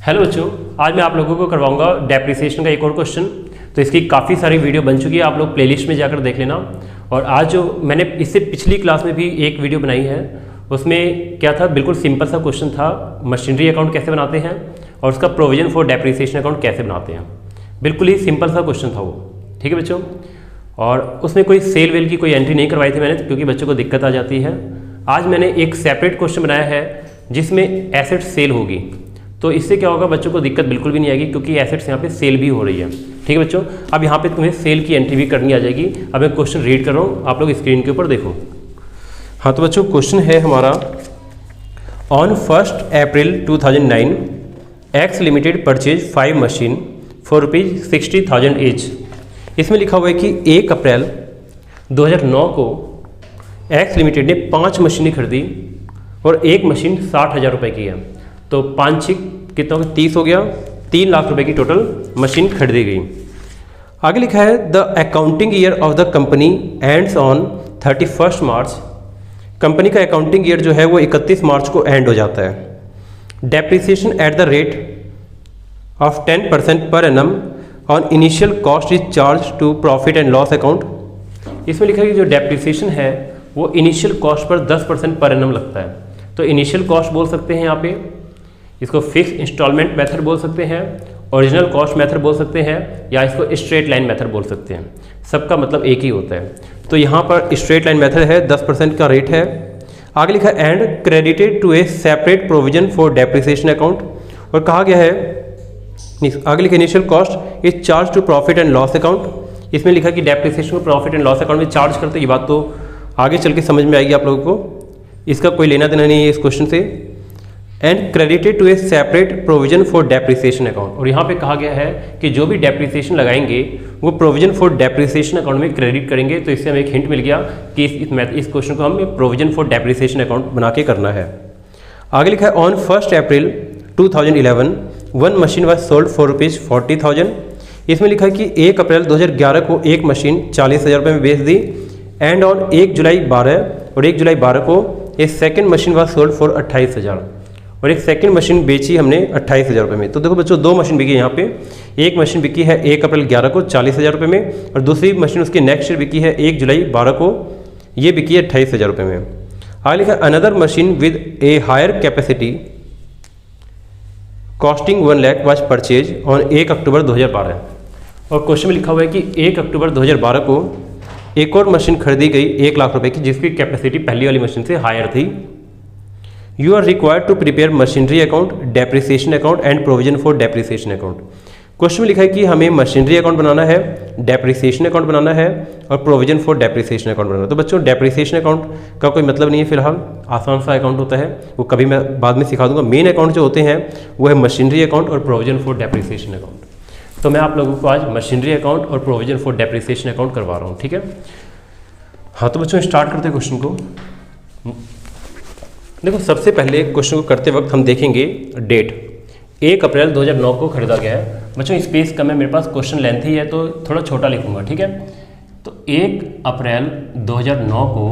Hello बच्चों, आज मैं आप लोगों को करवाऊंगा डेप्रिसिएशन का एक और क्वेश्चन। तो इसकी काफ़ी सारी वीडियो बन चुकी है, आप लोग प्लेलिस्ट में जाकर देख लेना। और आज जो मैंने इससे पिछली क्लास में भी एक वीडियो बनाई है, उसमें क्या था, बिल्कुल सिंपल सा क्वेश्चन था, मशीनरी अकाउंट कैसे बनाते हैं और उसका प्रोविजन फॉर डेप्रिसिएशन अकाउंट कैसे बनाते हैं। बिल्कुल ही सिंपल सा क्वेश्चन था वो, ठीक है बच्चों। और उसमें कोई सेल वेल की कोई एंट्री नहीं करवाई थी मैंने, क्योंकि बच्चों को दिक्कत आ जाती है। आज मैंने एक सेपरेट क्वेश्चन बनाया है जिसमें एसेट सेल होगी, तो इससे क्या होगा, बच्चों को दिक्कत बिल्कुल भी नहीं आएगी, क्योंकि एसेट्स यहाँ पे सेल भी हो रही है। ठीक है बच्चों, अब यहाँ पे तुम्हें सेल की एंट्री भी करनी आ जाएगी। अब मैं क्वेश्चन रीड कर रहा हूँ, आप लोग स्क्रीन के ऊपर देखो। हाँ तो बच्चों, क्वेश्चन है हमारा, on 1 April 2009 x limited purchase 5 machine for ₹60,000 each. इसमें लिखा हुआ है कि 1 अप्रैल 2009 को एक्स लिमिटेड ने 5 मशीनें खरीदी और एक मशीन 60,000 रुपये की है। तो 5 6 कितना हो गया, 30 हो गया, 3 लाख रुपए की टोटल मशीन खरीदी गई। आगे लिखा है, the accounting year of the company ends on 31 March. Company का अकाउंटिंग ईयर जो है वो 31 मार्च को एंड हो जाता है। Depreciation at the rate of 10% per annum on initial cost is charge to profit and loss account. इसमें लिखा है कि जो डेप्रिसिएशन है वो initial cost per 10% per annum लगता है। तो इनिशियल कॉस्ट बोल सकते हैं यहाँ पे, इसको फिक्स इंस्टॉलमेंट मेथड बोल सकते हैं, ओरिजिनल कॉस्ट मेथड बोल सकते हैं, या इसको स्ट्रेट लाइन मेथड बोल सकते हैं। सबका मतलब एक ही होता है। तो यहाँ पर स्ट्रेट लाइन मेथड है, 10% का रेट है। आगे लिखा है, and credited to a separate provision for depreciation account. और कहा गया है, आगे लिखा initial cost is charge to profit and loss account. इसमें लिखा कि डेप्रिसिएशन को प्रॉफिट एंड लॉस अकाउंट में चार्ज करते, ये बात तो आगे चल के समझ में आएगी आप लोगों को, इसका कोई लेना देना नहीं है इस क्वेश्चन से। And credited to a separate provision for depreciation account. और यहाँ पे कहा गया है कि जो भी डेप्रिसिएशन लगाएंगे वो प्रोविजन फॉर डेप्रिसिएशन अकाउंट में क्रेडिट करेंगे। तो इससे हमें एक हिंट मिल गया कि इस क्वेश्चन को हमें प्रोविजन फॉर डेप्रिसिएशन अकाउंट बना के करना है। आगे लिखा है, on 1 April 2011 1 machine was sold for ₹40,000। इसमें लिखा है कि 1 अप्रैल 2011 को एक मशीन 40,000 रुपये में बेच दी। एंड ऑन 1 जुलाई 12 और 1 जुलाई 12 को एक second machine was sold for 28,000 और एक सेकंड मशीन बेची हमने 28,000 रुपये में। तो देखो बच्चों, 2 मशीन बिकी यहाँ पे। एक मशीन बिकी है 1 अप्रैल 11 को 40,000 रुपये में, और दूसरी मशीन उसकी नेक्स्ट ईयर बिकी है 1 जुलाई 12 को, ये बिकी है 28,000 रुपये में। आगे लिखा, another machine with a higher capacity costing 1 lakh was purchase on 1 October 2012। और क्वेश्चन में लिखा हुआ है कि 1 अक्टूबर 2012 को एक और मशीन खरीदी गई 1 लाख रुपये की, जिसकी कैपेसिटी पहली वाली मशीन से हायर थी। You are required to prepare machinery account, depreciation account and provision for depreciation account. Question में लिखा है कि हमें मशीनरी अकाउंट बनाना है, डेप्रिसिएशन अकाउंट बनाना है और प्रोविजन फॉर डेप्रिसिएशन अकाउंट बनाना है। तो बच्चों, डेप्रिसिएशन अकाउंट का कोई मतलब नहीं है फिलहाल, आसान सा अकाउंट होता है, वो कभी मैं बाद में सिखा दूंगा। मेन अकाउंट जो होते हैं वो है मशीनरी अकाउंट और प्रोविजन फॉर डेप्रिसिएशन अकाउंट। तो मैं आप लोगों को आज मशीनरी अकाउंट और प्रोविजन फॉर डेप्रिसिएशन अकाउंट करवा रहा हूँ, ठीक है। हाँ तो बच्चों, स्टार्ट करते हैं क्वेश्चन को। देखो, सबसे पहले क्वेश्चन को करते वक्त हम देखेंगे डेट। 1 अप्रैल 2009 को खरीदा गया है। बच्चों, स्पेस कम है मेरे पास, क्वेश्चन लेंथी है तो थोड़ा छोटा लिखूंगा, ठीक है। तो 1 अप्रैल 2009 को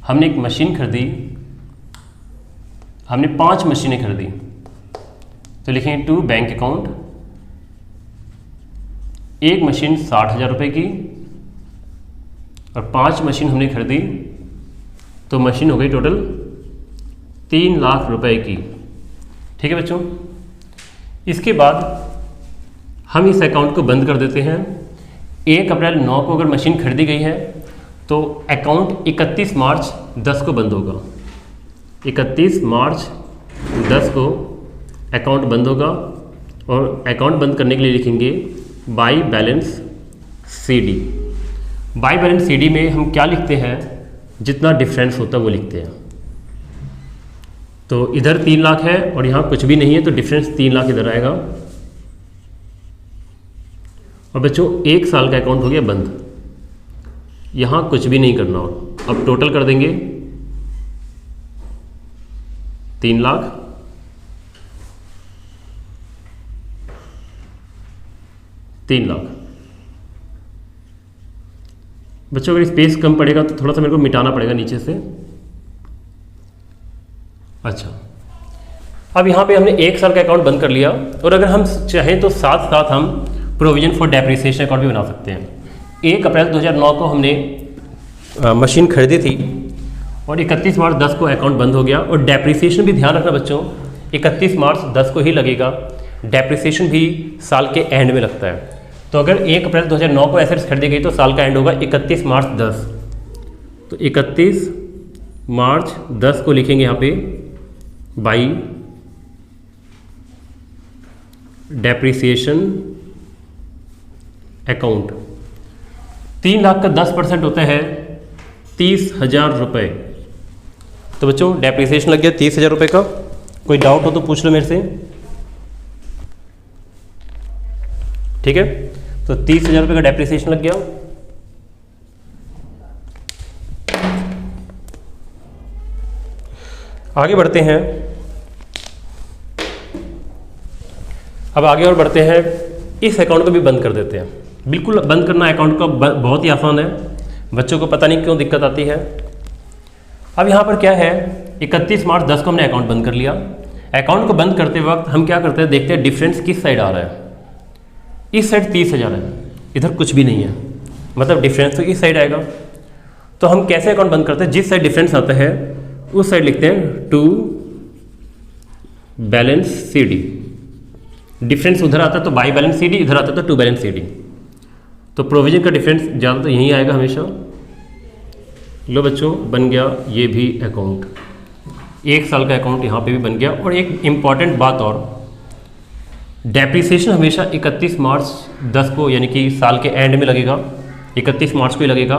हमने एक मशीन खरीदी, हमने 5 मशीनें खरीदी। तो लिखेंगे टू बैंक अकाउंट। एक मशीन 60,000 रुपये की और 5 मशीन हमने खरीदी, तो मशीन हो गई टोटल 3 लाख रुपए की, ठीक है बच्चों। इसके बाद हम इस अकाउंट को बंद कर देते हैं। 1 अप्रैल 9 को अगर मशीन खरीदी गई है तो अकाउंट 31 मार्च 10 को बंद होगा। 31 मार्च 10 को अकाउंट बंद होगा, और अकाउंट बंद करने के लिए लिखेंगे by balance CD। By balance CD में हम क्या लिखते हैं, जितना डिफरेंस होता है वो लिखते हैं। तो इधर 3 लाख है और यहाँ कुछ भी नहीं है, तो डिफरेंस 3 लाख इधर आएगा। और बच्चों, 1 साल का अकाउंट हो गया बंद, यहाँ कुछ भी नहीं करना। और अब टोटल कर देंगे 3 लाख, 3 लाख। बच्चों, अगर स्पेस कम पड़ेगा तो थोड़ा सा मेरे को मिटाना पड़ेगा नीचे से। अच्छा, अब यहाँ पे हमने 1 साल का अकाउंट बंद कर लिया, और अगर हम चाहें तो साथ साथ हम प्रोविजन फॉर डेप्रिसिएशन अकाउंट भी बना सकते हैं। 1 अप्रैल 2009 को हमने मशीन खरीदी थी और 31 मार्च 10 को अकाउंट बंद हो गया। और डेप्रिसिएशन भी ध्यान रखना बच्चों, 31 मार्च 10 को ही लगेगा। डेप्रिसिएशन भी साल के एंड में लगता है। तो अगर 1 अप्रैल 2009 को एसेट्स खरीदी गई तो साल का एंड होगा 31 मार्च 10। तो 31 मार्च 10 को लिखेंगे यहाँ पे बाई डेप्रिसिएशन अकाउंट। 3 लाख का 10% होता है 30,000 रुपये। तो बच्चों डेप्रिसिएशन लग गया 30,000 रुपये का। कोई डाउट हो तो पूछ लो मेरे से, ठीक है। तो 30,000 रुपये का डेप्रिसिएशन लग गया। आगे बढ़ते हैं। अब आगे और बढ़ते हैं, इस अकाउंट को भी बंद कर देते हैं। बिल्कुल बंद करना अकाउंट का बहुत ही आसान है, बच्चों को पता नहीं क्यों दिक्कत आती है। अब यहाँ पर क्या है, 31 मार्च 10 को हमने अकाउंट बंद कर लिया। अकाउंट को बंद करते वक्त हम क्या करते हैं, देखते हैं डिफरेंस किस साइड आ रहा है। इस साइड 30,000 है, इधर कुछ भी नहीं है, मतलब डिफरेंस तो इस साइड आएगा। तो हम कैसे अकाउंट बंद करते हैं, जिस साइड डिफरेंस आता है उस साइड लिखते हैं to balance C D. Difference उधर आता है तो बाई बैलेंस सी डी, इधर आता है तो टू बैलेंस सी डी। तो प्रोविजन का डिफरेंस ज़्यादा तो यहीं आएगा हमेशा। लो बच्चों, बन गया ये भी अकाउंट। 1 साल का अकाउंट यहाँ पे भी बन गया। और एक इम्पॉर्टेंट बात और, डेप्रिसिएशन हमेशा 31 मार्च 10 को यानी कि साल के एंड में लगेगा, 31 मार्च को ही लगेगा।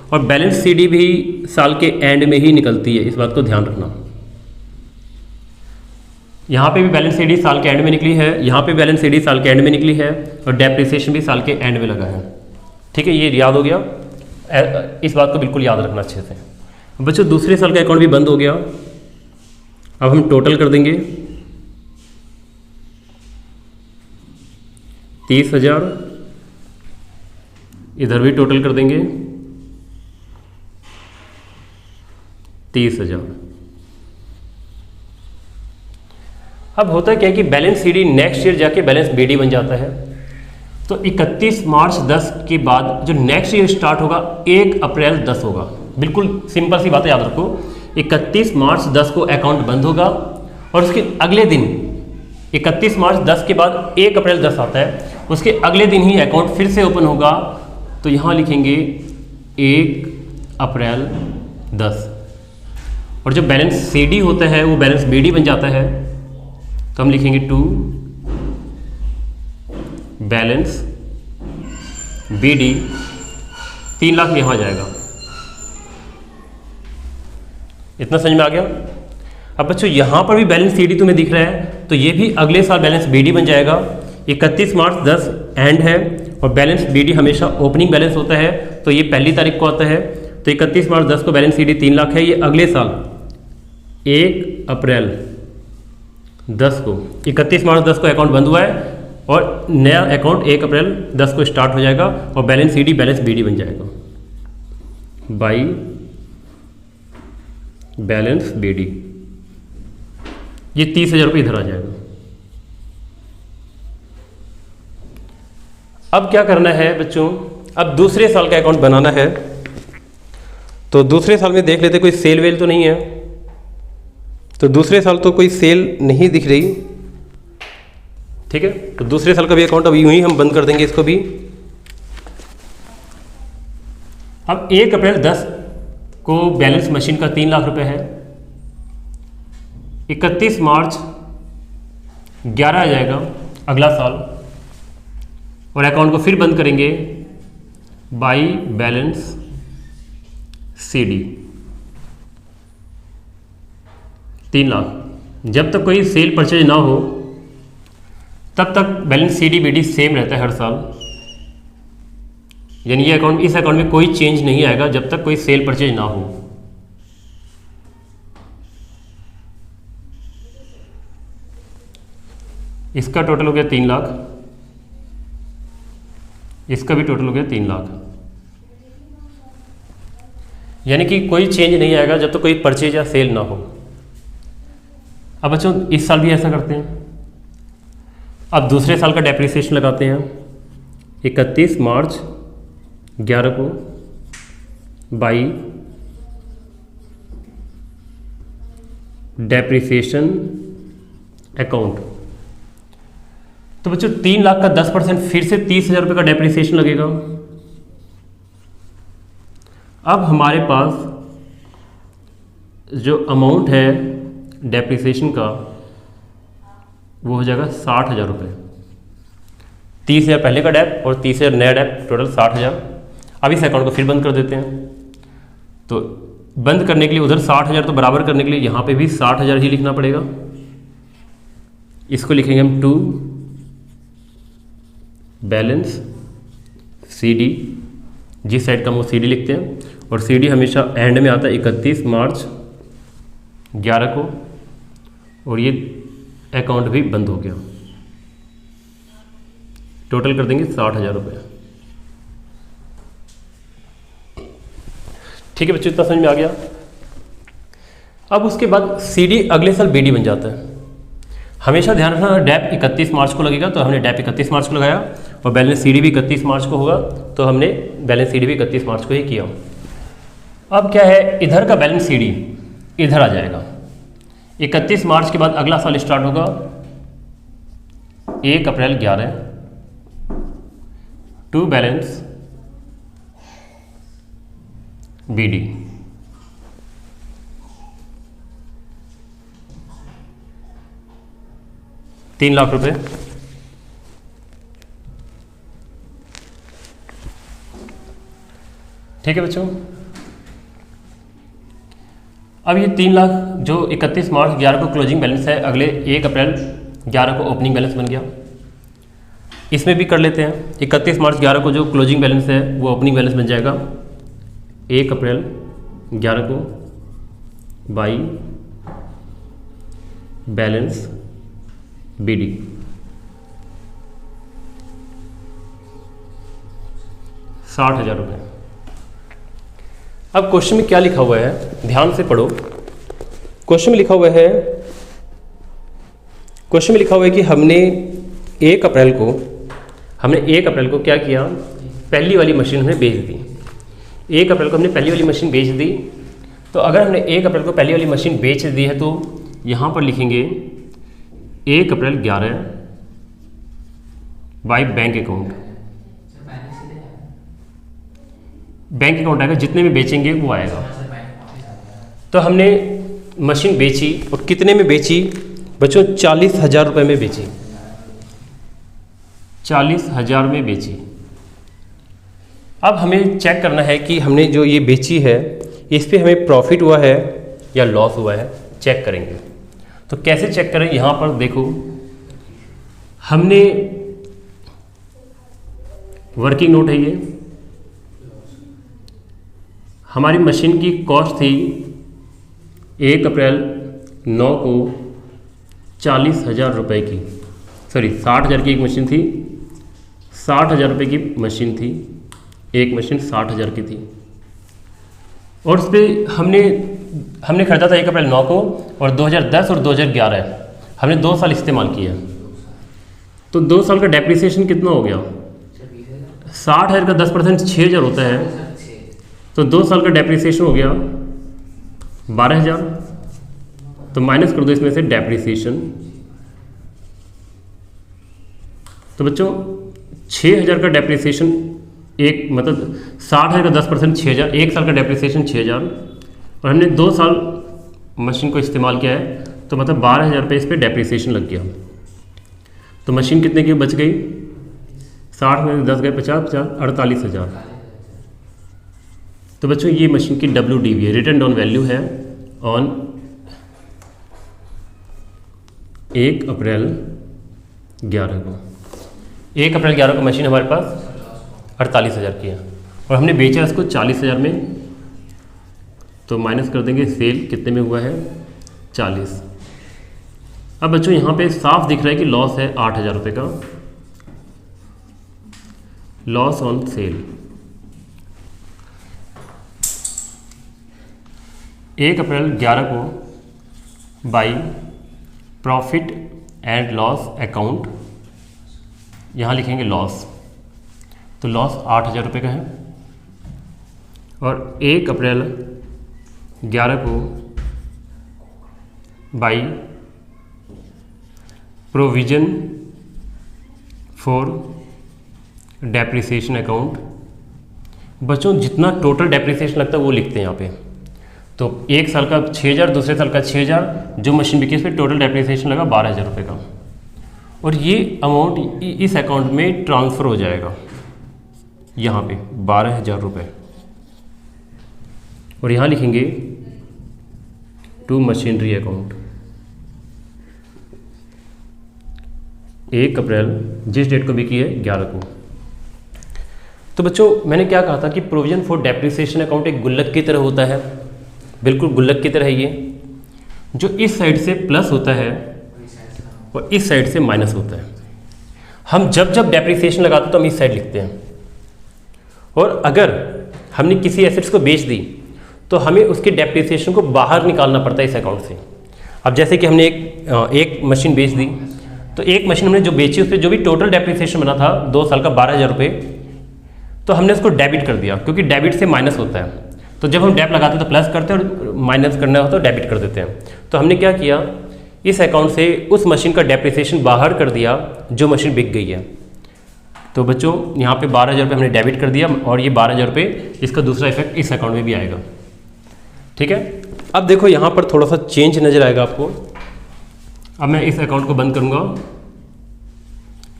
और बैलेंस सी डी भी साल के एंड में ही निकलती है, इस बात को ध्यान रखना। यहाँ पे भी बैलेंस सी डी साल के एंड में निकली है, यहाँ पे बैलेंस सी डी साल के एंड में निकली है, और डेप्रिसिएशन भी साल के एंड में लगा है। ठीक है, ये याद हो गया, इस बात को बिल्कुल याद रखना अच्छे से। बच्चों दूसरे साल का अकाउंट भी बंद हो गया। अब हम टोटल कर देंगे 30,000, इधर भी टोटल कर देंगे 30,000। अब होता है क्या कि बैलेंस सीडी नेक्स्ट ईयर जाके बैलेंस बीडी बन जाता है। तो 31 मार्च 10 के बाद जो नेक्स्ट ईयर स्टार्ट होगा 1 अप्रैल 10 होगा। बिल्कुल सिंपल सी बात है, याद रखो। 31 मार्च 10 को अकाउंट बंद होगा और उसके अगले दिन 31 मार्च 10 के बाद 1 अप्रैल 10 आता है, उसके अगले दिन ही अकाउंट फिर से ओपन होगा। तो यहाँ लिखेंगे 1 अप्रैल 10, और जो बैलेंस सीडी होता है वो बैलेंस बीडी बन जाता है। तो हम लिखेंगे टू बैलेंस बीडी, 3 लाख यहाँ आ जाएगा। इतना समझ में आ गया। अब बच्चों यहाँ पर भी बैलेंस सीडी तुम्हें दिख रहा है, तो ये भी अगले साल बैलेंस बीडी बन जाएगा। 31 मार्च 10 एंड है और बैलेंस बीडी हमेशा ओपनिंग बैलेंस होता है, तो ये पहली तारीख को आता है। तो 31 मार्च 10 को बैलेंस सीडी 3 लाख है, ये अगले साल 1 अप्रैल 10 को 31 मार्च 10 को अकाउंट बंद हुआ है और नया अकाउंट 1 अप्रैल 10 को स्टार्ट हो जाएगा और बैलेंस सीडी बैलेंस बीडी बन जाएगा बाई बैलेंस बीडी। ये 30,000 रुपये इधर आ जाएगा। अब क्या करना है बच्चों, अब दूसरे साल का अकाउंट बनाना है। तो दूसरे साल में देख लेते कोई सेल वेल तो नहीं है। तो दूसरे साल तो कोई सेल नहीं दिख रही, ठीक है। तो दूसरे साल का भी अकाउंट अब यूं ही हम बंद कर देंगे इसको भी। अब 1 अप्रैल 10 को बैलेंस मशीन का 3 लाख रुपए है। 31 मार्च 11 आ जाएगा अगला साल, और अकाउंट को फिर बंद करेंगे बाई बैलेंस सीडी 3 लाख। जब तक कोई सेल परचेज ना हो तब तक बैलेंस सीडी बीडी सेम रहता है हर साल, यानी ये अकाउंट, इस अकाउंट में कोई चेंज नहीं आएगा जब तक कोई सेल परचेज ना हो। इसका टोटल हो गया 3 लाख, इसका भी टोटल हो गया 3 लाख, यानी कि कोई चेंज नहीं आएगा जब तक कोई परचेज या सेल ना हो। अब बच्चों इस साल भी ऐसा करते हैं। अब दूसरे साल का डेप्रिसिएशन लगाते हैं। 31 मार्च 11 को बाई डेप्रिसिएशन अकाउंट। तो बच्चों 3 लाख का 10% फिर से 30,000 रुपये का डेप्रिसिएशन लगेगा। अब हमारे पास जो अमाउंट है डेप्रिसिएशन का वो हो जाएगा 60,000 रुपये। 30,000 पहले का डेप और 30,000 नया डेप, टोटल 60,000। अब इस अकाउंट को फिर बंद कर देते हैं। तो बंद करने के लिए उधर 60,000 तो बराबर करने के लिए यहाँ पे भी 60,000 ही लिखना पड़ेगा। इसको लिखेंगे हम टू बैलेंस CD, जिस साइड का हम वो CD लिखते हैं, और CD हमेशा एंड में आता है 31 मार्च 11 को, और ये अकाउंट भी बंद हो गया। टोटल कर देंगे 60,000 रुपये। ठीक है बच्चों, इतना समझ में आ गया। अब उसके बाद CD अगले साल BD बन जाता है। हमेशा ध्यान रखना डेप 31 मार्च को लगेगा, तो हमने डेप 31 मार्च को लगाया, और बैलेंस CD भी 31 मार्च को होगा, तो हमने बैलेंस CD भी 31 मार्च को ही किया। अब क्या है, इधर का बैलेंस CD इधर आ जाएगा। 31 मार्च के बाद अगला साल स्टार्ट होगा 1 अप्रैल 11 टू बैलेंस BD। ₹3 लाख। ठीक है बच्चों, अब ये 3 लाख जो 31 मार्च 11 को क्लोजिंग बैलेंस है, अगले 1 अप्रैल 11 को ओपनिंग बैलेंस बन गया। इसमें भी कर लेते हैं। 31 मार्च 11 को जो क्लोजिंग बैलेंस है वो ओपनिंग बैलेंस बन जाएगा 1 अप्रैल 11 को बाई बैलेंस BD। ₹60,000। अब क्वेश्चन में क्या लिखा हुआ है, ध्यान से पढ़ो। क्वेश्चन में लिखा हुआ है कि हमने 1 अप्रैल को क्या किया, पहली वाली मशीन हमने बेच दी। 1 अप्रैल को हमने पहली वाली मशीन बेच दी। तो अगर हमने 1 अप्रैल को पहली वाली मशीन बेच दी है तो यहाँ पर लिखेंगे 1 अप्रैल 11 by bank account. Bank account आएगा, जितने में बेचेंगे वो आएगा। तो हमने मशीन बेची, और कितने में बेची बच्चों, 40,000 रुपये में बेची। 40,000 में बेची। अब हमें चेक करना है कि हमने जो ये बेची है इस पे हमें प्रॉफिट हुआ है या लॉस हुआ है, चेक करेंगे। तो कैसे चेक करें, यहाँ पर देखो, हमने वर्किंग नोट है, ये हमारी मशीन की कॉस्ट थी 1 अप्रैल 9 को 40,000 रुपये की, सॉरी 60,000 की एक मशीन थी, 60,000 रुपये की मशीन थी, एक मशीन 60,000 की थी। और उस पर हमने खरीदा था 1 अप्रैल 9 को, और 2010 और 2011 हमने 2 साल इस्तेमाल किया। तो 2 साल का डेप्रिसिएशन कितना हो गया, 60,000 का 10% 6,000 होता है। तो 2 साल का डेप्रिसिएशन हो गया 12,000। तो माइनस कर दो इसमें से डेप्रिसिएशन। तो बच्चों 6,000 का डेप्रिसिएशन, एक मतलब 60,000 का 10% 6,000, 1 साल का डेप्रिसिएशन 6,000, और हमने 2 साल मशीन को इस्तेमाल किया है, तो मतलब 12,000 रुपये इस पर डेप्रिसिएशन लग गया। तो मशीन कितने की बच गई, 60 में 10 गए 50, 48,000। तो बच्चों ये मशीन की WDV है, रिटर्न डाउन वैल्यू है ऑन 1 अप्रैल 11 को। 1 अप्रैल 11 को मशीन हमारे पास 48,000 की है, और हमने बेचा इसको 40,000 में। तो माइनस कर देंगे, सेल कितने में हुआ है 40। अब बच्चों यहाँ पे साफ दिख रहा है कि लॉस है 8,000 रुपये का, लॉस ऑन सेल। 1 अप्रैल 11 को by profit and loss account, यहाँ लिखेंगे लॉस, तो लॉस 8,000 रुपये का है। और 1 अप्रैल 11 को by provision for depreciation account. बच्चों जितना टोटल डेप्रिसिएशन लगता है वो लिखते हैं यहाँ पे। तो 1 साल का 6,000, दूसरे साल का 6,000, जो मशीन बिकी इस पर टोटल डेप्रिसिएशन लगा 12,000 रुपये का। और ये अमाउंट इस अकाउंट में ट्रांसफ़र हो जाएगा यहाँ पे 12,000 रुपये। और यहाँ लिखेंगे टू मशीनरी अकाउंट। 1 अप्रैल जिस डेट को बिकी है 11 को। तो बच्चों मैंने क्या कहा था कि प्रोविजन फॉर डेप्रिसिएशन अकाउंट एक गुल्लक की तरह होता है, बिल्कुल गुल्लक की तरह है ये, जो इस साइड से प्लस होता है और इस साइड से माइनस होता है। हम जब जब डेप्रिसिएशन लगाते हैं तो हम इस साइड लिखते हैं, और अगर हमने किसी एसेट्स को बेच दी तो हमें उसके डेप्रिसिएशन को बाहर निकालना पड़ता है इस अकाउंट से। अब जैसे कि हमने एक मशीन बेच दी, तो एक मशीन हमने जो बेची उस पर जो भी टोटल डेप्रिसिएशन बना था 2 साल का 12,000 रुपये, तो हमने उसको डेबिट कर दिया, क्योंकि डेबिट से माइनस होता है। तो जब हम डेप लगाते हैं तो प्लस करते हैं और माइनस करना हो तो डेबिट कर देते हैं। तो हमने क्या किया, इस अकाउंट से उस मशीन का डेप्रिसिएशन बाहर कर दिया जो मशीन बिक गई है। तो बच्चों यहाँ पे 12,000 रुपये हमने डेबिट कर दिया, और ये 12,000 रुपये इसका दूसरा इफेक्ट इस अकाउंट में भी आएगा। ठीक है, अब देखो यहाँ पर थोड़ा सा चेंज नज़र आएगा आपको। अब मैं इस अकाउंट को बंद करूँगा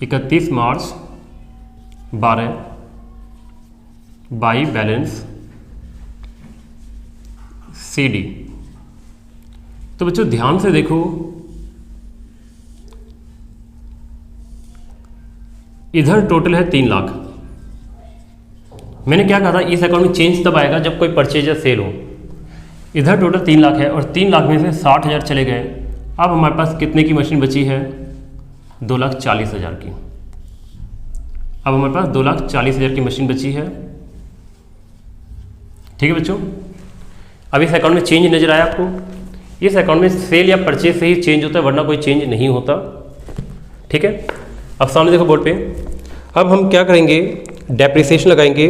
31 मार्च 12 बाई बैलेंस CD। तो बच्चों ध्यान से देखो, इधर टोटल है 3 लाख। मैंने क्या कहा था, इस अकाउंट में चेंज तब आएगा जब कोई परचेज या सेल हो। इधर टोटल 3 लाख है, और 3 लाख में से 60,000 चले गए। अब हमारे पास कितने की मशीन बची है, 2,40,000 की। अब हमारे पास 2,40,000 की मशीन बची है। ठीक है बच्चों, अब इस अकाउंट में चेंज नजर आया आपको। इस अकाउंट में सेल या परचेज से ही चेंज होता है, वरना कोई चेंज नहीं होता। ठीक है, अब सामने देखो बोर्ड पे। अब हम क्या करेंगे, डेप्रिसिएशन लगाएंगे।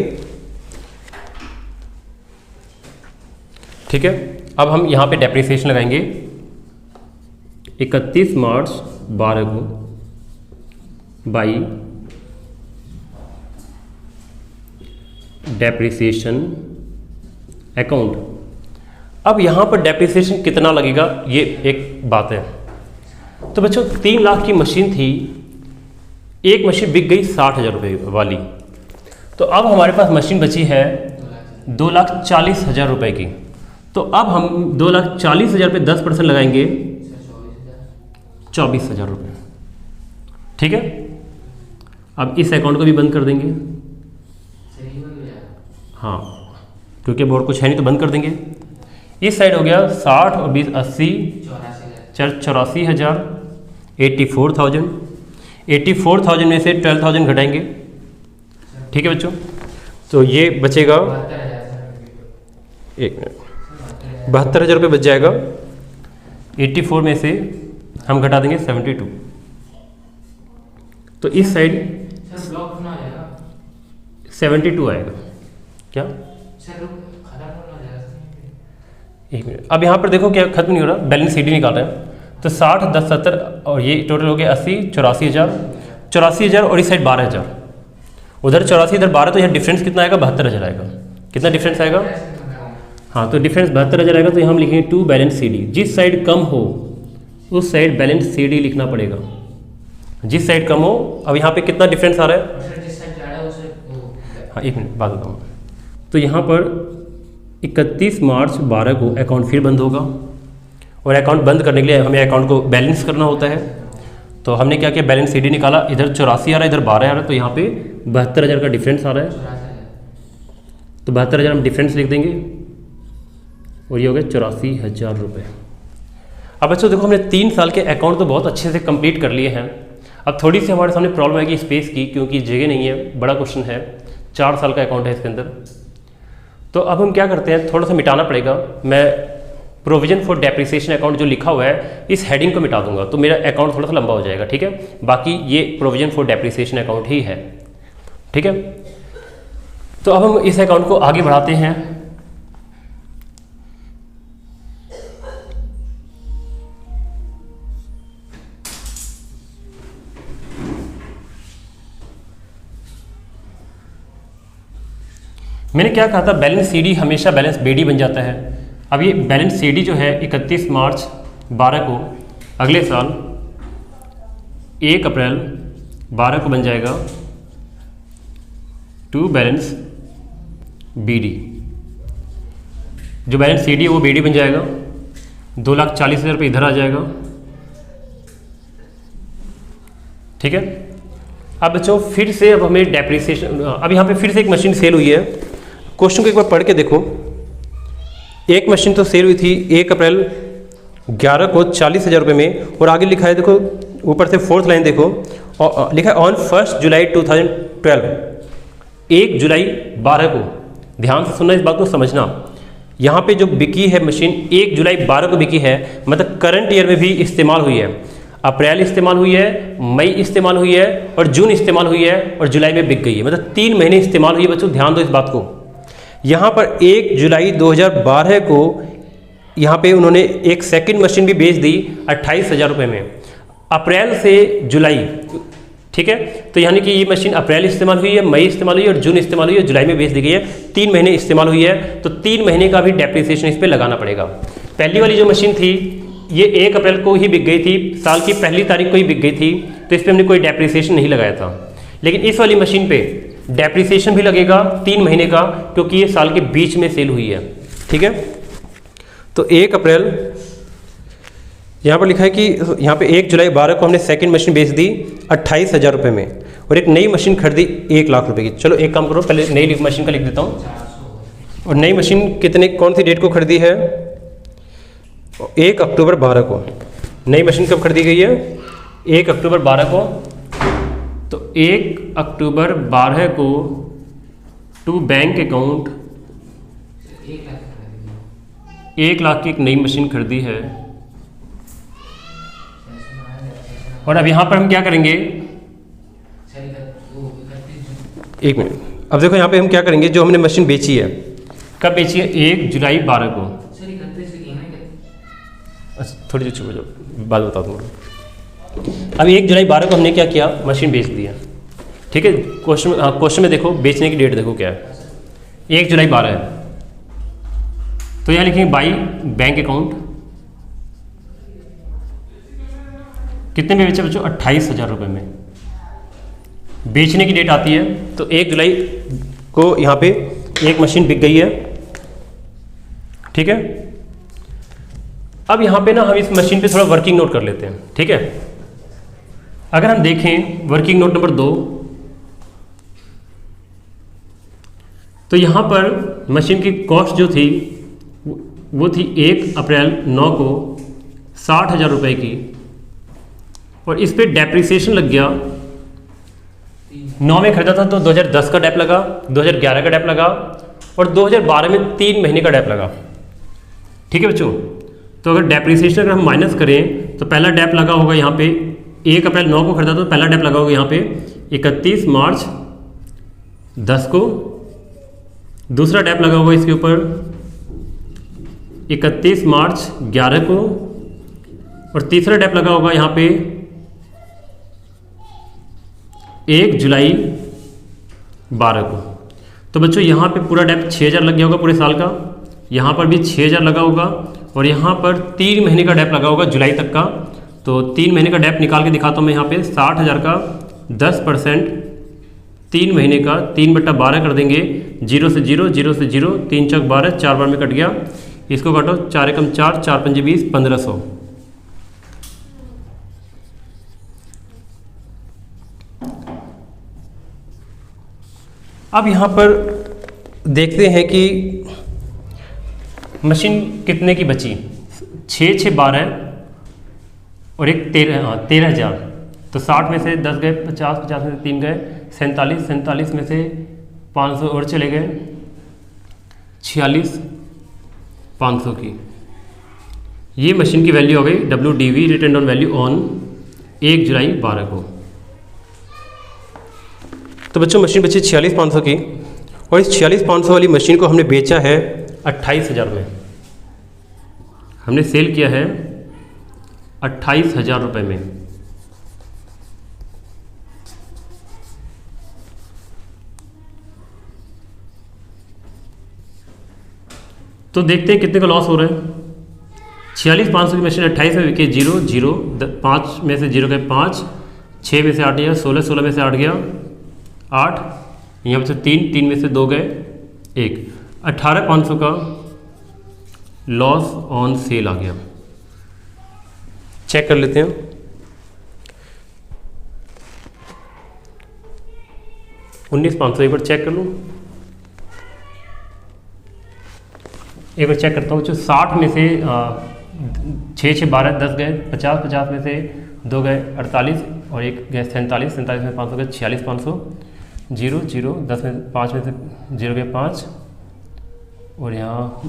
ठीक है, अब हम यहाँ पे डेप्रिसिएशन लगाएंगे 31 मार्च 12 को बाई डेप्रिसिएशन अकाउंट। अब यहाँ पर डेप्रिसिएशन कितना लगेगा ये एक बात है। तो बच्चों 3 लाख की मशीन थी, एक मशीन बिक गई 60,000 रुपये वाली। तो अब हमारे पास मशीन बची है 2,40,000 रुपये की। तो अब हम 2,40,000 पे 10% लगाएंगे 24,000 रुपये। ठीक है, अब इस अकाउंट को भी बंद कर देंगे। हाँ, क्योंकि अब और कुछ है नहीं तो बंद कर देंगे। इस साइड हो गया 60 और 20 80 84,000 84,000। 84,000 में से 12,000 घटाएंगे। ठीक है बच्चों, तो ये बचेगा 72,000 रुपये बच जाएगा। 84 में से हम घटा देंगे 72। तो इस साइड 72 आएगा क्या? एक मिनट, अब यहाँ पर देखो क्या खत्म नहीं हो रहा, बैलेंस CD निकाल रहे हैं। तो 60 10 70 और ये टोटल हो गया 80 84,000 और इस साइड 12,000। उधर 84 इधर 12, तो यहाँ डिफरेंस कितना आएगा, 72,000 आएगा। कितना डिफरेंस आएगा? हाँ, तो डिफरेंस 72,000 आएगा। तो यहाँ हम लिखेंगे टू बैलेंस CD। जिस साइड कम हो उस साइड बैलेंस CD लिखना पड़ेगा, जिस साइड कम हो। अब यहाँ पे कितना डिफरेंस आ रहा है? हाँ, एक मिनट बात बताऊँ। तो यहाँ पर 31 मार्च 12 को अकाउंट फिर बंद होगा, और अकाउंट बंद करने के लिए हमें अकाउंट को बैलेंस करना होता है। तो हमने क्या किया, बैलेंस CD निकाला। इधर 84 आ रहा है, इधर 12 आ रहा है, तो यहाँ पे 72,000 का डिफरेंस आ रहा है। तो 72,000 हम डिफरेंस लिख देंगे, और ये हो गया 84,000 रुपये। अब बच्चों देखो, हमने 3 साल के अकाउंट तो बहुत अच्छे से कंप्लीट कर लिए हैं। अब थोड़ी सी हमारे सामने प्रॉब्लम आएगी स्पेस की, क्योंकि जगह नहीं है, बड़ा क्वेश्चन है। 4 साल का अकाउंट है इसके अंदर। तो अब हम क्या करते हैं, थोड़ा सा मिटाना पड़ेगा। मैं प्रोविजन फॉर डेप्रिसिएशन अकाउंट जो लिखा हुआ है इस हेडिंग को मिटा दूंगा तो मेरा अकाउंट थोड़ा सा लंबा हो जाएगा, ठीक है। बाकी ये प्रोविजन फॉर डेप्रिसिएशन अकाउंट ही है, ठीक है। तो अब हम इस अकाउंट को आगे बढ़ाते हैं। मैंने क्या कहा था, बैलेंस सीडी हमेशा बैलेंस बीडी बन जाता है। अब ये बैलेंस सीडी जो है 31 मार्च 12 को अगले साल 1 अप्रैल 12 को बन जाएगा टू बैलेंस बीडी। जो बैलेंस सीडी है वो बीडी बन जाएगा, 2,40,000 रुपये इधर आ जाएगा, ठीक है। अब बच्चों फिर से अब हमें डेप्रिसिएशन, अब यहाँ पे फिर से एक मशीन सेल हुई है। क्वेश्चन को एक बार पढ़ के देखो। एक मशीन तो सेल हुई थी 1 अप्रैल 11 को 40,000 रुपये में, और आगे लिखा है देखो ऊपर से 4th लाइन देखो, और लिखा है ऑन 1 जुलाई 2012, 1 जुलाई 12 को। ध्यान से सुनना, इस बात को समझना। यहाँ पे जो बिकी है मशीन 1 जुलाई 12 को बिकी है, मतलब करंट ईयर में भी इस्तेमाल हुई है। अप्रैल इस्तेमाल हुई है, मई इस्तेमाल हुई है, और जून इस्तेमाल हुई है, और जुलाई में बिक गई है, मतलब 3 महीने इस्तेमाल हुई है। बच्चों ध्यान दो इस बात को। यहाँ पर 1 जुलाई 2012 को यहाँ पे उन्होंने एक सेकंड मशीन भी बेच दी 28,000 रुपये में, अप्रैल से जुलाई, ठीक है। तो यानी कि ये मशीन अप्रैल इस्तेमाल हुई है, मई इस्तेमाल हुई है, और जून इस्तेमाल हुई है, जुलाई में बेच दी गई है। 3 महीने इस्तेमाल हुई है, तो 3 महीने का भी डेप्रिसिएशन इस पर लगाना पड़ेगा। पहली वाली जो मशीन थी ये 1 अप्रैल को ही बिक गई थी, साल की पहली तारीख को ही बिक गई थी, तो इस पर हमने कोई डेप्रिसिएशन नहीं लगाया था। लेकिन इस वाली मशीन पे डेप्रिसिएशन भी लगेगा 3 महीने का, क्योंकि ये साल के बीच में सेल हुई है, ठीक है। तो 1 अप्रैल यहाँ पर लिखा है कि यहाँ पे 1 जुलाई 12 को हमने सेकंड मशीन बेच दी 28,000 रुपये में, और एक नई मशीन खरीदी 1 लाख रुपए की। चलो एक काम करो, पहले नई मशीन का लिख देता हूँ। और नई मशीन कितने, कौन सी डेट को खरीदी है? 1 अक्टूबर 12 को। नई मशीन कब खरीदी गई है? 1 अक्टूबर 12 को। तो 1 अक्टूबर 12 को टू बैंक अकाउंट 1 लाख की एक नई मशीन खरीदी है। और अब यहाँ पर हम क्या करेंगे, एक मिनट, अब देखो यहाँ पे हम क्या करेंगे, जो हमने मशीन बेची है कब बेची है? 1 जुलाई 12 को। अच्छा थोड़ी देर चुप हो जाओ, बात बता दूँगा। अब 1 जुलाई 12 को हमने क्या किया, मशीन बेच दी है, ठीक है। क्वेश्चन में देखो बेचने की डेट देखो क्या है, 1 जुलाई 12 है, तो यहाँ लिखेंगे बाई बैंक अकाउंट। कितने में बेचा बच्चों? 28,000 रुपये में। बेचने की डेट आती है तो 1 जुलाई को यहाँ पे एक मशीन बिक गई है, ठीक है। अब यहाँ पे ना हम इस मशीन पे थोड़ा वर्किंग नोट कर लेते हैं, ठीक है। अगर हम देखें वर्किंग नोट नंबर 2, तो यहाँ पर मशीन की कॉस्ट जो थी वो थी 1 अप्रैल 9 को 60,000 रुपये की, और इस पे डेप्रिसिएशन लग गया। 9 में खरीदा था तो 2010 का डेप लगा, 2011 का डेप लगा, और 2012 में 3 महीने का डेप लगा, ठीक है बच्चों। तो अगर डेप्रिसिएशन अगर हम माइनस करें तो पहला डेप लगा होगा यहाँ पे 1 अप्रैल 9 को खरीदा तो पहला डेप लगा होगा यहाँ पे 31 मार्च 10 को, दूसरा डेप लगा होगा इसके ऊपर 31 मार्च 11 को, और तीसरा डेप लगा होगा यहाँ पे 1 जुलाई 12 को। तो बच्चों यहाँ पे पूरा डेप 6,000 लग गया होगा पूरे साल का, यहाँ पर भी 6,000 लगा होगा, और यहाँ पर 3 महीने का डेप लगा होगा जुलाई तक का। तो 3 महीने का डेप निकाल के दिखाता हूँ मैं यहाँ पे। 60,000 का 10%, 3 महीने का 3/12 कर देंगे, 0 से 0, 0 से 0, 3 चौक 12, 4 बार में कट गया। इसको काटो, 4 एकम 4, 4 पंजे 20, 1500। अब यहाँ पर देखते हैं कि मशीन कितने की बची। 6 6 12 और एक 13,000। तो 60 में से 10 गए, 50 50 में से 3 गए, 47 47 में से 500 और चले गए, 46 500 की। 46 500 में ये मशीन की वैल्यू हो गई WDV return on value on 1 जुलाई 12 को। तो बच्चों मशीन बची 46,500 की, और इस 46,500 वाली मशीन को हमने बेचा है 28,000 में। हमने सेल किया है 28,000 रुपये में। तो देखते हैं कितने का लॉस हो रहा है। 46,500 की मशीन 28 में बिकी 0 0, 5 में से 0 गए 5, 6 में से 8 गया 16, 16 में से 8 गया 8, यहाँ पर 3, 3 में से 2 गए 1, 18,500 का लॉस ऑन सेल आ गया। चेक कर लेते हैं। $19,500 एक बार चेक कर लूँ, एक बार चेक करता हूँ। जो 60 में से 6 6 12 10 गए 50, 50 में से 2 गए 48 और 1 गए 47, 47 में 500 गए 46,500, 0 0, 10 में 5 में से 0 गए 5 और यहाँ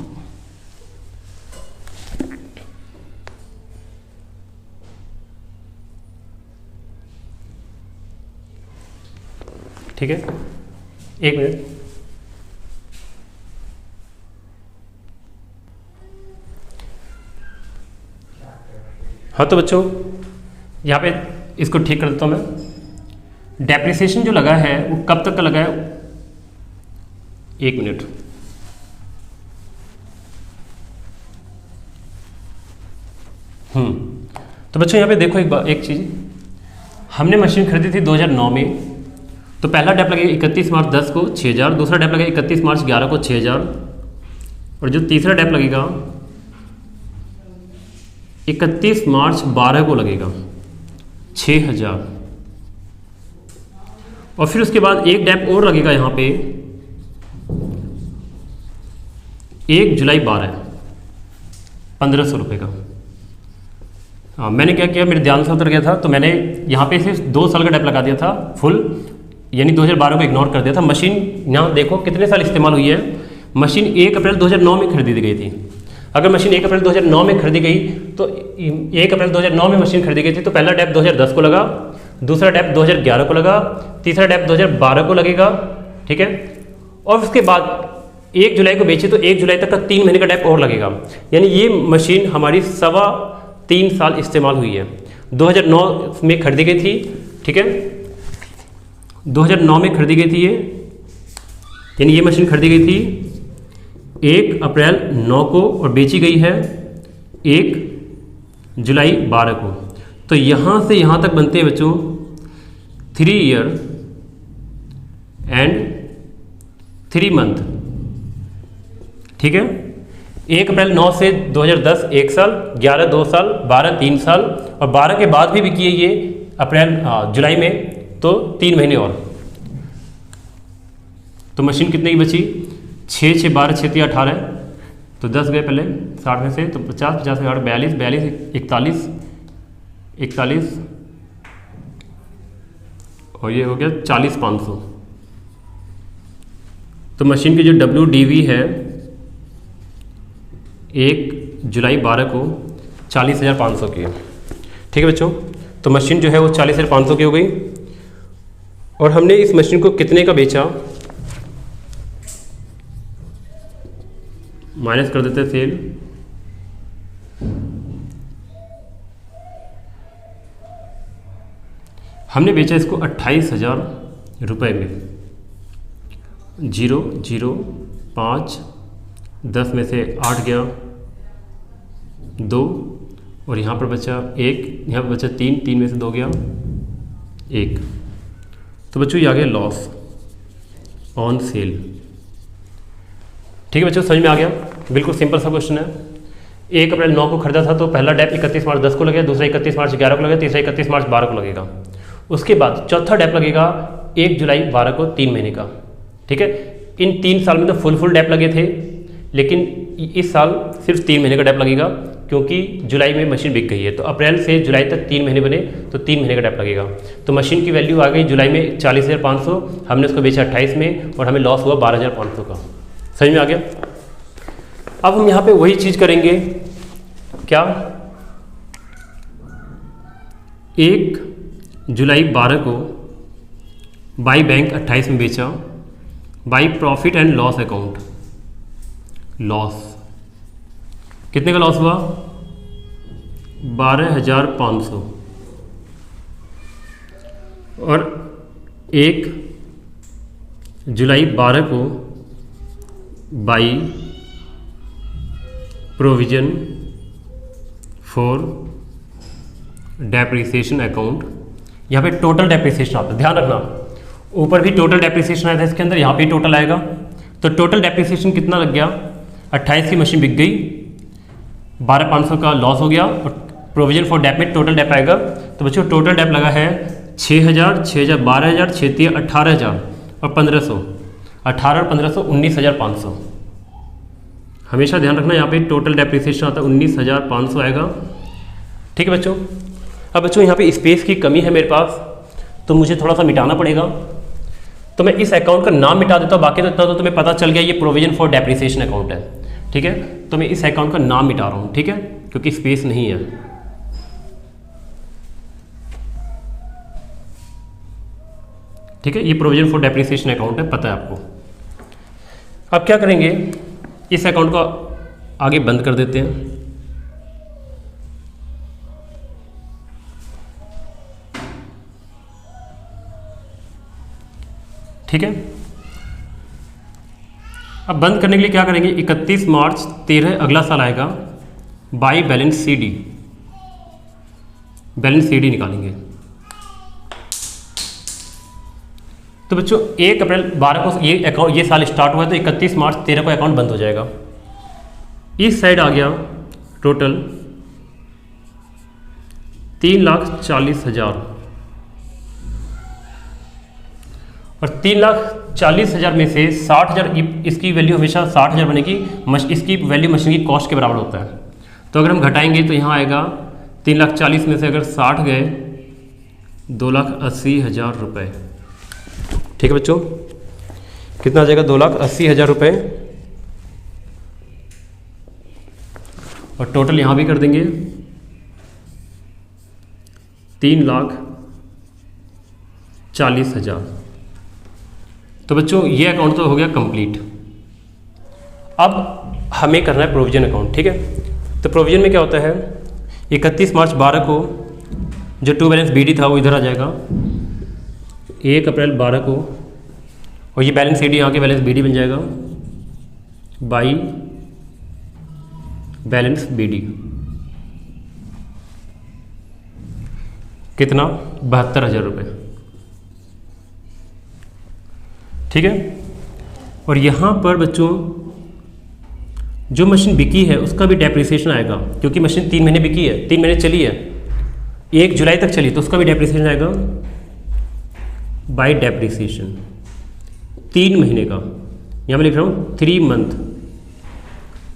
ठीक है, 1 मिनट। हाँ तो बच्चों यहाँ पे इसको ठीक कर देता हूँ मैं। डेप्रिसिएशन जो लगा है वो कब तक का लगा है, 1 मिनट। तो बच्चों यहाँ पे देखो एक चीज़, हमने मशीन खरीदी थी 2009 में। तो पहला डेप लगेगा 31 मार्च 10 को 6,000, दूसरा डेप लगेगा 31 मार्च 11 को 6,000 और जो तीसरा डेप लगेगा 31 मार्च 12 को लगेगा 6,000 और फिर उसके बाद एक डेप और लगेगा यहाँ पे 1 जुलाई 12, 1,500 रुपये का। हाँ मैंने क्या किया, मेरे ध्यान से उतर गया था तो मैंने यहाँ पे सिर्फ 2 साल का डेप लगा दिया था फुल, यानी 2012 को इग्नोर कर दिया था। मशीन यहाँ देखो कितने साल इस्तेमाल हुई है। मशीन 1 अप्रैल 2009 में खरीदी गई थी। अगर मशीन 1 अप्रैल 2009 में खरीदी गई तो 1 अप्रैल 2009 में मशीन खरीदी गई थी तो पहला डेप 2010 को लगा, दूसरा डेप 2011 को लगा, तीसरा डेप 2012 को लगेगा, ठीक है। और उसके बाद 1 जुलाई को बेची तो 1 जुलाई तक का 3 महीने का डेप और लगेगा, यानी ये मशीन हमारी 3.25 साल इस्तेमाल हुई है। 2009 में खरीदी गई थी, ठीक है, 2009 में खरीदी गई थी ये, यानी ये मशीन खरीदी गई थी 1 अप्रैल 9 को और बेची गई है 1 जुलाई 12 को। तो यहाँ से यहाँ तक बनते हैं बच्चों 3 ईयर एंड 3 मंथ, ठीक है। 1 अप्रैल 9 से 2010 1 साल, 11 2 साल, 12 3 साल और 12 के बाद भी किए ये अप्रैल जुलाई में तो 3 महीने और। तो मशीन कितने की बची, 6 6 12 6 3 18, तो 10 गए पहले 60 में से, तो 50 50 में 8 42 42 41 41 और ये हो गया 40,500। तो मशीन की जो WDV है 1 जुलाई 12 को 40,500 की है, ठीक है बच्चों। तो मशीन जो है वो 40,500 की हो गई और हमने इस मशीन को कितने का बेचा, माइनस कर देते सेल, हमने बेचा इसको 28,000 रुपये में। 0 0 5, 10 में से 8 गया 2 और यहाँ पर बचा 1, यहाँ पर बचा 3, 3 में से 2 गया 1। तो बच्चों ये आ गया लॉस ऑन सेल, ठीक है बच्चों, समझ में आ गया। बिल्कुल सिंपल सा क्वेश्चन है। 1 अप्रैल 9 को खरीदा था तो पहला डेप 31 मार्च 10 को लगेगा, दूसरा 31 मार्च 11 को लगेगा, तीसरा 31 मार्च 12 को लगेगा। उसके बाद चौथा डेप लगेगा 1 जुलाई 12 को 3 महीने का, ठीक है। इन 3 साल में तो फुल डेप लगे थे, लेकिन इस साल सिर्फ 3 महीने का डेप लगेगा क्योंकि जुलाई में मशीन बिक गई है। तो अप्रैल से जुलाई तक 3 महीने बने तो 3 महीने का डेप लगेगा। तो मशीन की वैल्यू आ गई जुलाई में 40,500, हमने उसको बेचा 28 में और हमें लॉस हुआ 12,500 का। समझ में आ गया। अब हम यहाँ पे वही चीज़ करेंगे क्या 1 जुलाई 12 को बाई बैंक 28 में बेचा, by profit and loss account, loss कितने का लॉस हुआ 12,500, और 1 जुलाई 12 को by provision for depreciation account. यहाँ पे टोटल डेप्रिसिएशन आता है, ध्यान रखना, ऊपर भी टोटल डेप्रिसिएशन आया था इसके अंदर, यहाँ पे टोटल आएगा। तो टोटल डेप्रिसिएशन कितना लग गया, 28 की मशीन बिक गई, 12,500 का लॉस हो गया, और प्रोविजन फॉर डेप में टोटल डेप आएगा। तो बच्चों टोटल डेप लगा है 6,000, 6,000, 12,000, 6,000, 18,000 और 1,500, 18 और 1,500 19,500। हमेशा ध्यान रखना यहाँ पे टोटल डेप्रिसिएशन आता है 19,500 आएगा। ठीक है बच्चों। अब बच्चों यहाँ पे स्पेस की कमी है मेरे पास, तो मुझे थोड़ा सा मिटाना पड़ेगा, तो मैं इस अकाउंट का नाम मिटा देता हूँ। बाकी तो इतना तो तुम्हें पता चल गया ये प्रोविजन फॉर डेप्रिसिएशन अकाउंट है। ठीक है, तो मैं इस अकाउंट का नाम मिटा रहा हूँ, ठीक है, क्योंकि स्पेस नहीं है। ठीक है, ये प्रोविजन फॉर डेप्रिसिएशन अकाउंट है, पता है आपको। अब क्या करेंगे, इस अकाउंट को आगे बंद कर देते हैं। ठीक है, अब बंद करने के लिए क्या करेंगे, 31 मार्च 13 अगला साल आएगा, by balance CD, balance CD निकालेंगे। तो बच्चों 1 अप्रैल 12 को ये अकाउंट, ये साल स्टार्ट हुआ है, तो 31 मार्च 13 को अकाउंट बंद हो जाएगा। इस साइड आ गया टोटल 3,40,000, और 3,40,000 में से 60,000, इसकी वैल्यू हमेशा 60,000 बनेगी, इसकी वैल्यू मशीन की कॉस्ट के बराबर होता है। तो अगर हम घटाएंगे तो यहाँ आएगा 3,40,000 में से अगर 60 गए 2,80,000 रुपये। ठीक है बच्चों, कितना आ जाएगा 2,80,000 रुपये, और टोटल यहाँ भी कर देंगे 3,40,000। तो बच्चों ये अकाउंट तो हो गया कंप्लीट। अब हमें करना है प्रोविजन अकाउंट। ठीक है, तो प्रोविजन में क्या होता है, 31 मार्च 12 को जो टू बैलेंस बीडी था वो इधर आ जाएगा, 1 अप्रैल 12 को, और ये बैलेंस सीडी यहाँ के बैलेंस बीडी बन जाएगा, बाई बैलेंस बीडी कितना 72,000 रुपये। ठीक है, और यहाँ पर बच्चों जो मशीन बिकी है उसका भी डेप्रिसिएशन आएगा, क्योंकि मशीन 3 महीने बिकी है, 3 महीने चली है, 1 जुलाई तक चली, तो उसका भी डेप्रिसिएशन आएगा बाय डेप्रिसिएशन 3 महीने का। यहाँ मैं लिख रहा हूँ 3 मंथ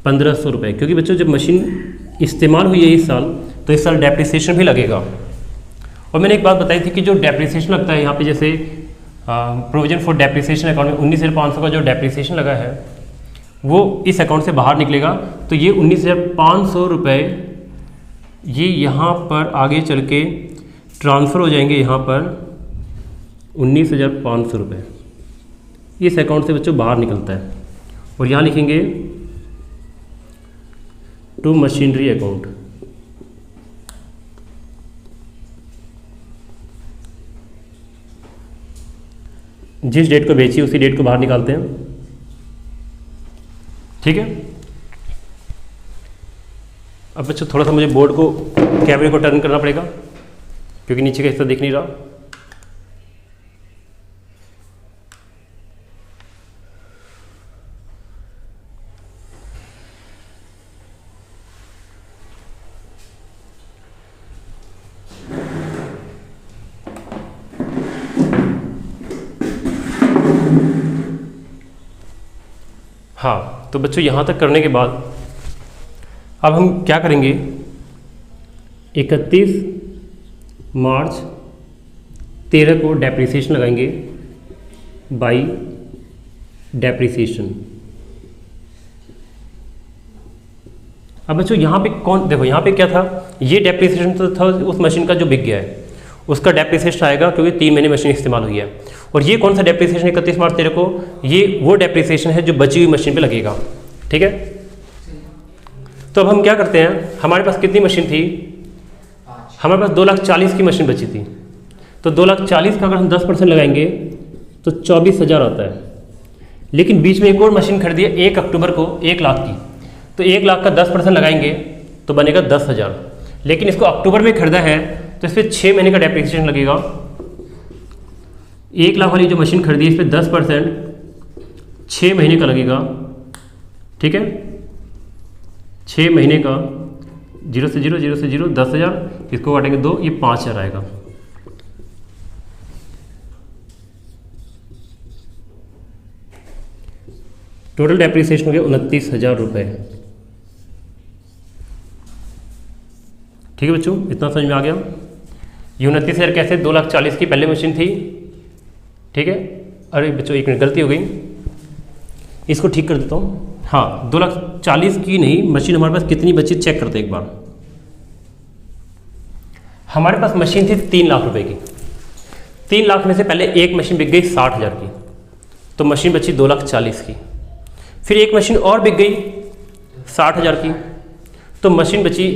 1,500 रुपये, क्योंकि बच्चों जब मशीन इस्तेमाल हुई है इस साल, तो इस साल डेप्रिसिएशन भी लगेगा। और मैंने एक बात बताई थी कि जो डेप्रिसिएशन लगता है यहाँ पे, जैसे प्रोविजन फॉर डेप्रिसिएशन अकाउंट में 19,500 का जो डेप्रिसिएशन लगा है वो इस अकाउंट से बाहर निकलेगा, तो ये 19,500 रुपये ये यहाँ पर आगे चल के ट्रांसफ़र हो जाएंगे, यहाँ पर 19,500 रुपये इस अकाउंट से बच्चों बाहर निकलता है, और यहाँ लिखेंगे टू मशीनरी अकाउंट। जिस डेट को बेची उसी डेट को बाहर निकालते हैं। ठीक है, अब बच्चों थोड़ा सा मुझे बोर्ड को, कैमरे को टर्न करना पड़ेगा, क्योंकि नीचे का हिस्सा दिख नहीं रहा। हाँ, तो बच्चों यहाँ तक करने के बाद अब हम क्या करेंगे, 31 मार्च 13 को डेप्रिसिएशन लगाएंगे बाई डेप्रिसिएशन। अब बच्चों यहाँ पे कौन, देखो यहाँ पे क्या था, ये डेप्रिसिएशन तो था उस मशीन का जो बिक गया है, उसका डेप्रिसिएशन आएगा क्योंकि 3 महीने मशीन इस्तेमाल हुई है। और ये कौन सा डेप्रिसिएशन 31 मार्च तेरे को, ये वो डेप्रिसिएशन है जो बची हुई मशीन पे लगेगा। ठीक है, तो अब हम क्या करते हैं, हमारे पास कितनी मशीन थी, हमारे पास 2,40,000 की मशीन बची थी। तो 2,40,000 का अगर हम 10% लगाएंगे तो 24,000 आता है। लेकिन बीच में एक और मशीन खरीदी है 1 अक्टूबर को 1 लाख की, तो 1 लाख का 10% लगाएंगे तो बनेगा 10,000। लेकिन इसको अक्टूबर में खरीदा है तो इस पर 6 महीने का डेप्रिसिएशन लगेगा। 1 लाख वाली जो मशीन खरीदी है इस पर 10% 6 महीने का लगेगा। ठीक है, 6 महीने का 0 से 0 0 से 0 10,000, इसको काटेंगे 2, ये 5,000 आएगा। टोटल डेप्रिसिएशन हो गया 29,000 रुपये। ठीक है बच्चों, इतना समझ में आ गया। ये 29,000 कैसे, 2,40,000 की पहले मशीन थी। ठीक है, अरे बच्चों एक मिनट गलती हो गई, इसको ठीक कर देता हूँ। हाँ, 2,40,000 की नहीं, मशीन हमारे पास कितनी बची चेक करते एक बार। हमारे पास मशीन थी 3 लाख रुपए की। 3 लाख में से पहले एक मशीन बिक गई 60,000 की, तो मशीन बची 2,40,000 की। फिर एक मशीन और बिक गई 60,000 की, तो मशीन बची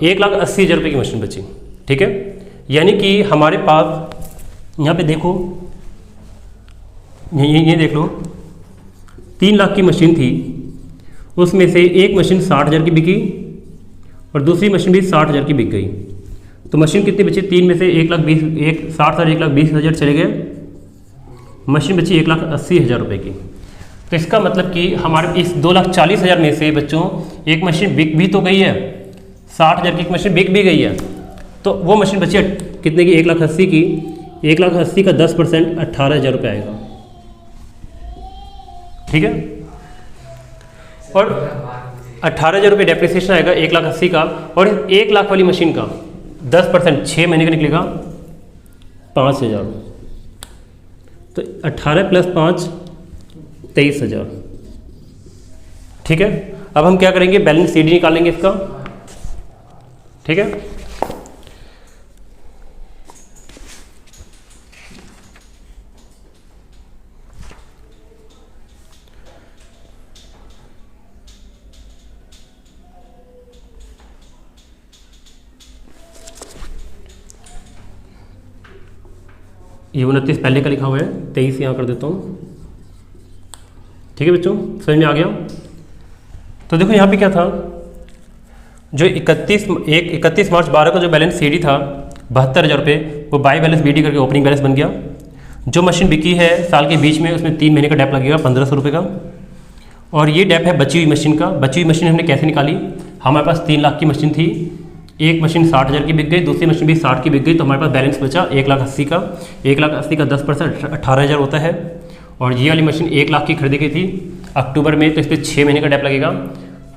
1,80,000 रुपये की मशीन बची। ठीक है, यानी कि हमारे पास यहाँ पे देखो, ये देख लो, 3 लाख की मशीन थी, उसमें से एक मशीन 60,000 की बिकी और दूसरी मशीन भी 60,000 की बिक गई। तो मशीन कितनी बची, 3 में से 60,000 1,20,000 चले गए, मशीन बची 1,80,000 रुपये की। तो इसका मतलब कि हमारे इस 2,40,000 में से बच्चों एक मशीन बिक भी तो गई है, 60,000 की एक मशीन बिक भी गई है, तो वो मशीन बची कितने की, 1,80,000 की। 1,80,000 का 10% 18,000 रुपये आएगा। ठीक है, और 18,000 रुपये डेप्रिसिएशन आएगा 1,80,000 का, और 1 लाख वाली मशीन का 10% 6 महीने का निकलेगा 5,000। तो 18 + 5 23,000। ठीक है, अब हम क्या करेंगे, बैलेंस सीडी निकालेंगे इसका। ठीक है, ये 29 पहले का लिखा हुआ है, 23 यहाँ कर देता हूँ। ठीक है बच्चों, समझ में आ गया। तो देखो यहाँ पे क्या था, जो 31 मार्च 12 का जो बैलेंस सीडी था 72,000 रुपये, वो बाई बैलेंस बीडी करके ओपनिंग बैलेंस बन गया। जो मशीन बिकी है साल के बीच में, उसमें 3 महीने का डैप लगेगा 1,500 रुपये का। और ये डैप है बची हुई मशीन का। बची हुई मशीन हमने कैसे निकाली, हमारे पास 3 लाख की मशीन थी, एक मशीन 60,000 की बिक गई, दूसरी मशीन भी 60 की बिक गई, तो हमारे पास बैलेंस बचा 1,80,000 का। 1,80,000 का 10% 18,000 होता है। और ये वाली मशीन 1 लाख की खरीदी गई थी अक्टूबर में, तो इस पर 6 महीने का डैप लगेगा।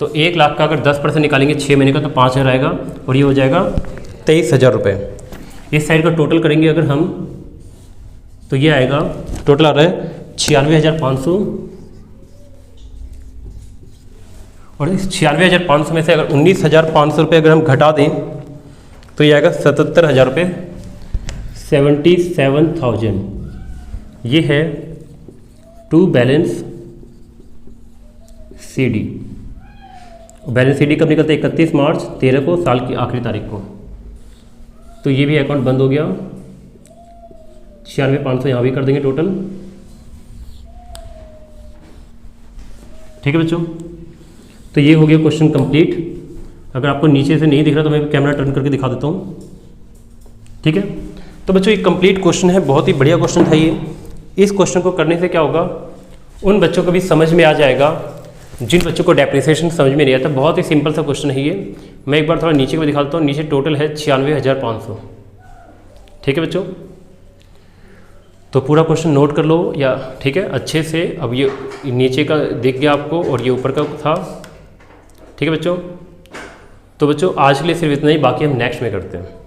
तो 1 लाख का अगर 10% निकालेंगे 6 महीने का तो 5,000 आएगा, और ये हो जाएगा 23,000 रुपये। इस साइड का टोटल करेंगे अगर हम, तो ये आएगा, टोटल आ रहा है 96,500। और इस 96,500 में से अगर 19,500 रुपये अगर हम घटा दें तो ये आएगा 77,000 रुपये, 77,000। ये है to balance CD. Balance CD कब निकलता है, 31 मार्च 13 को, साल की आखिरी तारीख को। तो ये भी अकाउंट बंद हो गया। 96,500 यहाँ भी कर देंगे टोटल। ठीक है बच्चों, तो ये हो गया क्वेश्चन कंप्लीट। अगर आपको नीचे से नहीं दिख रहा तो मैं कैमरा टर्न करके दिखा देता हूँ। ठीक है, तो बच्चों ये कंप्लीट क्वेश्चन है, बहुत ही बढ़िया क्वेश्चन था ये। इस क्वेश्चन को करने से क्या होगा, उन बच्चों को भी समझ में आ जाएगा जिन बच्चों को डेप्रिसिएशन समझ में नहीं आता। बहुत ही सिंपल सा क्वेश्चन है ये। मैं एक बार थोड़ा नीचे को दिखा देता हूँ। नीचे टोटल है 96,500। ठीक है बच्चों, तो पूरा क्वेश्चन नोट कर लो या ठीक है अच्छे से। अब ये नीचे का दिख गया आपको और ये ऊपर का था। ठीक है बच्चों, तो बच्चों आज के लिए सिर्फ इतना ही, बाकी हम नेक्स्ट में करते हैं।